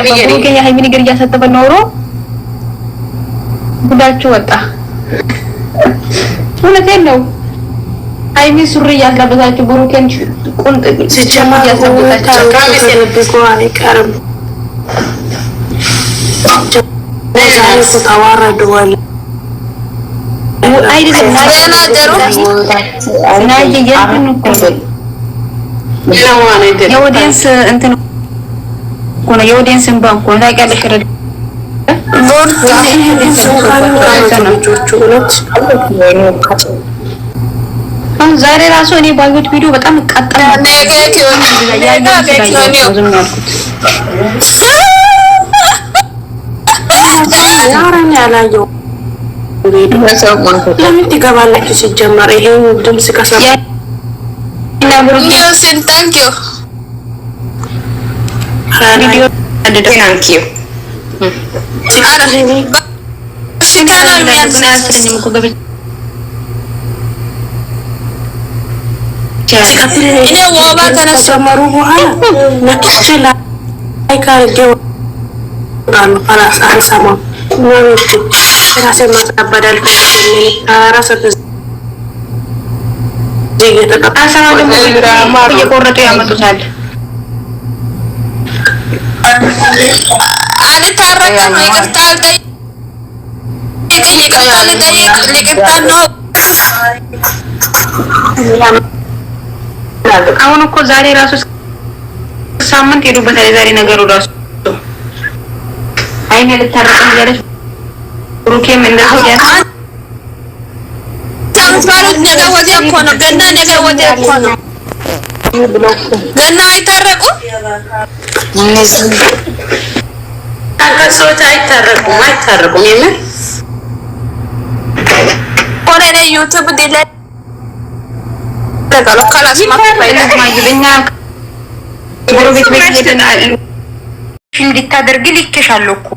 ብሩኬ የሀይሚ ነገር እያሳተፈ ኖሮ ጉዳችሁ ወጣ። እውነቴን ነው። ሀይሚ ሱሪ እያስለበሳችሁ ብሩኬን ቁንጥ ሲጀመር እያስለበሳችሁ አይቀርም። ተዋረደዋል አይደለም የኦዲየንስ እንትን እኮ ነው። የኦዲየንስ እንባ እኮ ነው። ታውቂያለሽ ረድ ዛሬ ራሱ እኔ ባየሁት ቪዲዮ በጣም እቃጠላለሁ። ለምን ትገባላችሁ? ሲጀመር ይሄን ድምጽ ከሰማ እየቆረጡ ያመጡታል። አልታረቀም ነው። ይቅርታ ነው። አሁን እኮ ዛሬ ራሱ ሳምንት ሄዱበታል። ዛሬ ነገሩ ራሱ አይኔ ልታረቀም እያለች ብሩኬም እንደዚህ ያለ ታውቃለች። ነገ ወዲያ እኮ ነው ገና፣ ነገ ወዲያ እኮ ነው ገና። አይታረቁ እነዚህ ሰዎች አይታረቁም። የምን ኦሬ ዩቲዩብ ዲለ ተጋሎ ካላስ ማይልኛ ጎረቤት ቤት ሄደና እንድታደርግ ልኬሻለሁ እኮ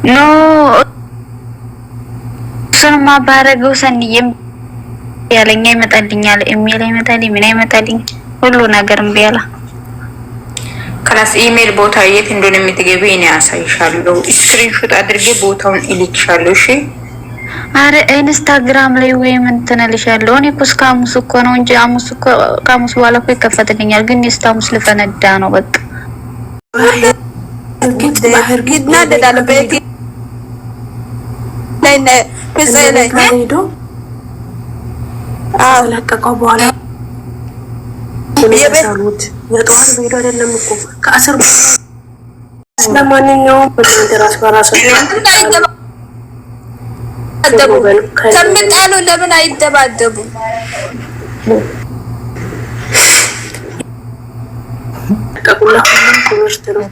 ኖ እሱንማ ባረገው ሰንዬም ያለኛ ይመጣልኛል፣ ኢሜል ይመጣልኝ፣ ምን ይመጣልኝ፣ ሁሉ ነገር እምቢ አለ። ክላስ ኢሜል ቦታ የት እንደሆነ የምትገቢ እኔ አሳይሻለሁ። ስክሪንሾት አድርጌ ቦታውን እልክሻለሁ። እሺ አረ ኢንስታግራም ላይ ወይም እንትን እልሻለሁ። እኔ እኮ እስከ ሐሙስ እኮ ነው እንጂ ሐሙስ እኮ ከሐሙስ በኋላ እኮ ይከፈትልኛል። ግን እስከ ሐሙስ ልፈነዳ ነው በቃ። ግድና ደዳለ በቲ ነነ ከዘለ ሄዶ ለቀቀው በኋላ የቤት የጧት ቪዲዮ አይደለም እኮ ከአስር ለማንኛውም በራስ በራስ ከምጣሉ ለምን አይደባደቡ?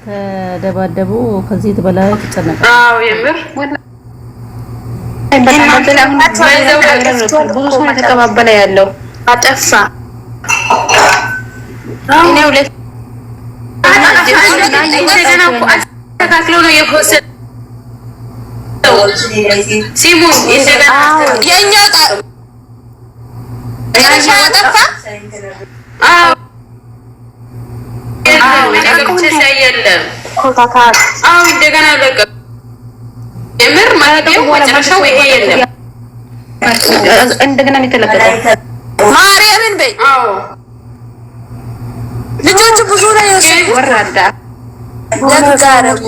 ተደባደቡ። ከዚህ በላይ ተጨነቀ። አዎ የምር ብዙ ሰው የተቀባበለ ያለው አጠፋ። እኔ ሁለት ተካክለው ነው የፖስት ሲሙ እንደገና የኛው ያሻ አጠፋ። አዎ አዎ እንደገና ለቀ የምር ማለት ነው። መጨረሻው ይሄ የለም እንደገና ነው የተለቀቀው። ማርያምን በይ። አዎ ልጆቹ ብዙ ነው የወሰዱት። ወራዳ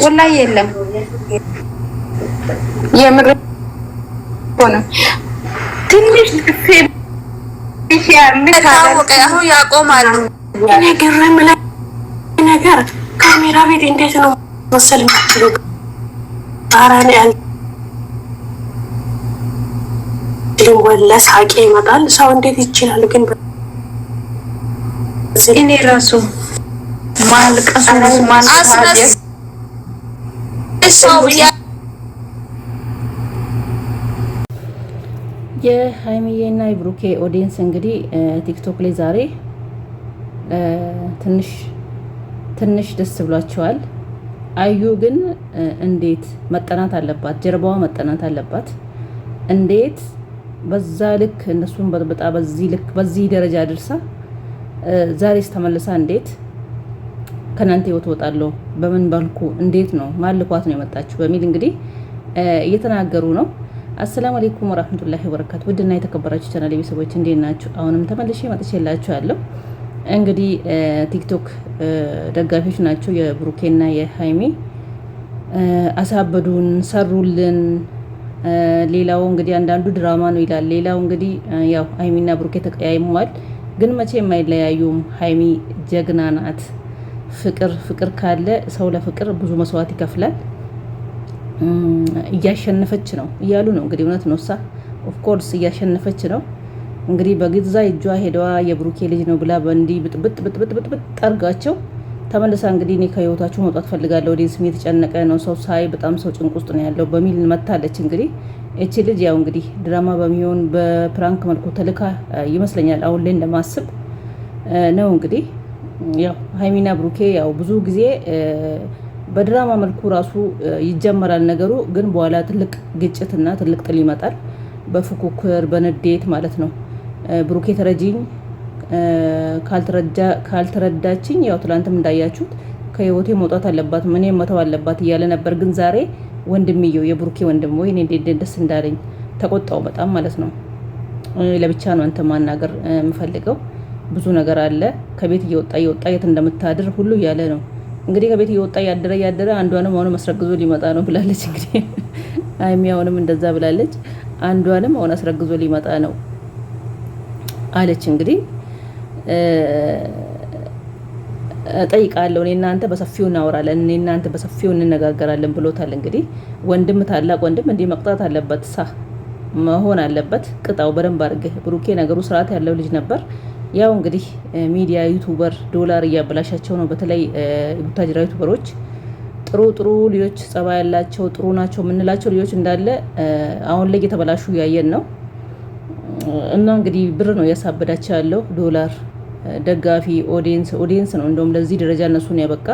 ወላሂ የለም የምር ሆነ ትንሽ ታወቀ። አሁን ያቆማሉ። ነገር ካሜራ ቤት እንዴት ነው መሰል የምትለው አራኔ አል ወላ ሳቄ ይመጣል። ሰው እንዴት ይችላል ግን እኔ ራሱ ማልቀስ ማልቀስ ሰው የሀይሚዬና የብሩኬ ኦዲየንስ እንግዲህ ቲክቶክ ላይ ዛሬ ትንሽ ደስ ብሏቸዋል። አዩ ግን እንዴት መጠናት አለባት፣ ጀርባዋ መጠናት አለባት። እንዴት በዛ ልክ እነሱን በጣ በዚህ ልክ በዚህ ደረጃ አድርሳ ዛሬስ ተመልሳ እንዴት ከናንተ ህይወት እወጣለሁ፣ በምን ባልኩ እንዴት ነው ማልኳት ነው የመጣችሁ በሚል እንግዲህ እየተናገሩ ነው። አሰላሙ አለይኩም ወራህመቱላሂ ወበረካቱ። ውድና የተከበራችሁ ቻናል ቤተሰቦች እንዴት ናችሁ? አሁንም ተመልሼ መጥቼላችሁ ያለው እንግዲህ ቲክቶክ ደጋፊዎች ናቸው የብሩኬና የሀይሚ አሳበዱን፣ ሰሩልን። ሌላው እንግዲህ አንዳንዱ ድራማ ነው ይላል። ሌላው እንግዲህ ያው ሀይሚና ብሩኬ ተቀያይመዋል፣ ግን መቼም አይለያዩም። ሀይሚ ጀግና ናት። ፍቅር ካለ ሰው ለፍቅር ብዙ መስዋዕት ይከፍላል። እያሸነፈች ነው እያሉ ነው እንግዲህ። እውነት ነው እሳ ኦፍኮርስ እያሸነፈች ነው እንግዲህ። በግዛ እጇ ሄደዋ የብሩኬ ልጅ ነው ብላ በእንዲህ ብጥብጥ ጠርጋቸው ተመልሳ እንግዲህ እኔ ከህይወታችሁ መውጣት ፈልጋለሁ፣ ወደ ስሜት የተጨነቀ ነው ሰው ሳይ በጣም ሰው ጭንቅ ውስጥ ነው ያለው በሚል መታለች። እንግዲህ እቺ ልጅ ያው እንግዲህ ድራማ በሚሆን በፕራንክ መልኩ ተልካ ይመስለኛል አሁን ላይ እንደማስብ ነው። እንግዲህ ያው ሀይሚና ብሩኬ ያው ብዙ ጊዜ በድራማ መልኩ ራሱ ይጀመራል ነገሩ፣ ግን በኋላ ትልቅ ግጭትና ትልቅ ጥል ይመጣል። በፉክክር በንዴት ማለት ነው። ብሩኬ ተረጂኝ ካልተረዳችኝ ያው ትላንትም እንዳያችሁት ከህይወቴ መውጣት አለባት ምን መተው አለባት እያለ ነበር። ግን ዛሬ ወንድምየው የብሩኬ ወንድም ወይ እንዴት ደስ እንዳለኝ ተቆጣው በጣም ማለት ነው። ለብቻ ነው አንተ ማናገር የምፈልገው ብዙ ነገር አለ። ከቤት እየወጣ የት እንደምታድር ሁሉ እያለ ነው እንግዲህ። ከቤት እየወጣ ያደረ አንዷንም አሁንም አስረግዞ ሊመጣ ነው ብላለች። እንግዲህ ሀይሚ አሁንም እንደዛ ብላለች። አንዷንም አሁን አስረግዞ ሊመጣ ነው አለች። እንግዲህ ጠይቃለሁ እኔ እናንተ በሰፊው እናወራለን፣ እኔ እናንተ በሰፊው እንነጋገራለን ብሎታል። እንግዲህ ወንድም ታላቅ ወንድም እንዲህ መቅጣት አለበት መሆን አለበት። ቅጣው በደንብ አድርገህ ብሩኬ። ነገሩ ስርዓት ያለው ልጅ ነበር። ያው እንግዲህ ሚዲያ ዩቱበር ዶላር እያበላሻቸው ነው። በተለይ ቡታጅራ ዩቱበሮች ጥሩ ልጆች ጸባይ ያላቸው ጥሩ ናቸው የምንላቸው ልጆች እንዳለ አሁን ላይ እየተበላሹ ያየን ነው። እና እንግዲህ ብር ነው እያሳበዳቸው ያለው ዶላር ደጋፊ ኦዲየንስ ነው። እንደውም ለዚህ ደረጃ እነሱን ያበቃ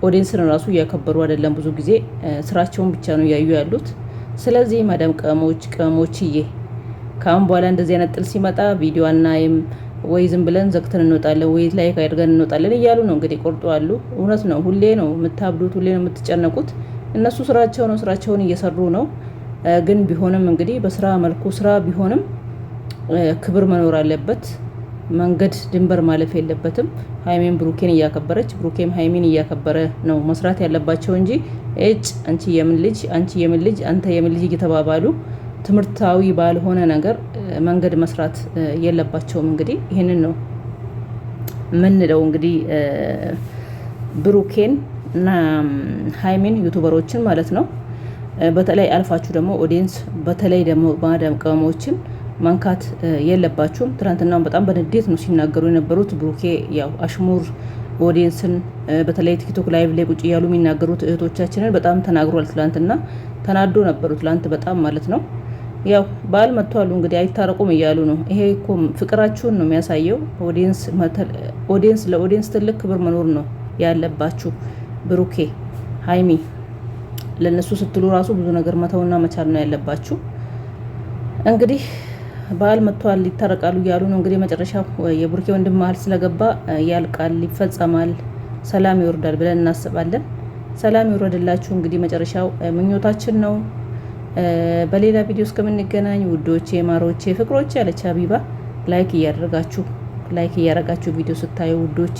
ኦዲየንስን ራሱ እያከበሩ አይደለም። ብዙ ጊዜ ስራቸውን ብቻ ነው እያዩ ያሉት። ስለዚህ ማዳም ቅመሞችዬ ከአሁን በኋላ እንደዚህ አይነት ጥል ሲመጣ ቪዲዮ አናይም ወይ ዝም ብለን ዘግተን እንወጣለን ወይ ላይክ አድርገን እንወጣለን እያሉ ነው እንግዲህ። ቆርጦ አሉ። እውነት ነው። ሁሌ ነው የምታብዱት፣ ሁሌ ነው የምትጨነቁት። እነሱ ስራቸውን እየሰሩ ነው። ግን ቢሆንም እንግዲህ በስራ መልኩ ስራ ቢሆንም ክብር መኖር አለበት። መንገድ ድንበር ማለፍ የለበትም። ሀይሜን ብሩኬን እያከበረች ብሩኬም ሀይሜን እያከበረ ነው መስራት ያለባቸው እንጂ አንቺ የምን ልጅ አንተ የምን ልጅ እየተባባሉ ትምህርታዊ ባልሆነ ነገር መንገድ መስራት የለባቸውም። እንግዲህ ይህንን ነው ምንለው። እንግዲህ ብሩኬን እና ሀይሜን ዩቱበሮችን ማለት ነው። በተለይ አልፋችሁ ደግሞ ኦዲየንስ፣ በተለይ ደግሞ ማዳም ቅመሞችን መንካት የለባችሁም። ትናንትናውን በጣም በንዴት ነው ሲናገሩ የነበሩት። ብሩኬ ያው አሽሙር ኦዲየንስን በተለይ ቲክቶክ ላይቭ ላይ ቁጭ እያሉ የሚናገሩት እህቶቻችንን በጣም ተናግሯል። ትላንትና ተናዶ ነበሩ። ትላንት በጣም ማለት ነው። ያው በዓል መጥቷሉ እንግዲህ አይታረቁም እያሉ ነው። ይሄ እኮ ፍቅራችሁን ነው የሚያሳየው። ኦዲየንስ ለኦዲየንስ ትልቅ ክብር መኖር ነው ያለባችሁ። ብሩኬ ሀይሚ ለነሱ ስትሉ ራሱ ብዙ ነገር መተውና መቻል ነው ያለባችሁ። እንግዲህ በዓል መጥቷል ይታረቃሉ እያሉ ነው እንግዲህ። መጨረሻው የብሩኬ ወንድም መሀል ስለገባ ያልቃል፣ ይፈጸማል፣ ሰላም ይወርዳል ብለን እናስባለን። ሰላም ይወርድላችሁ እንግዲህ መጨረሻው ምኞታችን ነው። በሌላ ቪዲዮ እስከምንገናኝ ውዶቼ፣ ማሮቼ፣ ፍቅሮቼ ያለች ሀቢባ ላይክ እያደረጋችሁ ቪዲዮ ስታዩ ውዶቼ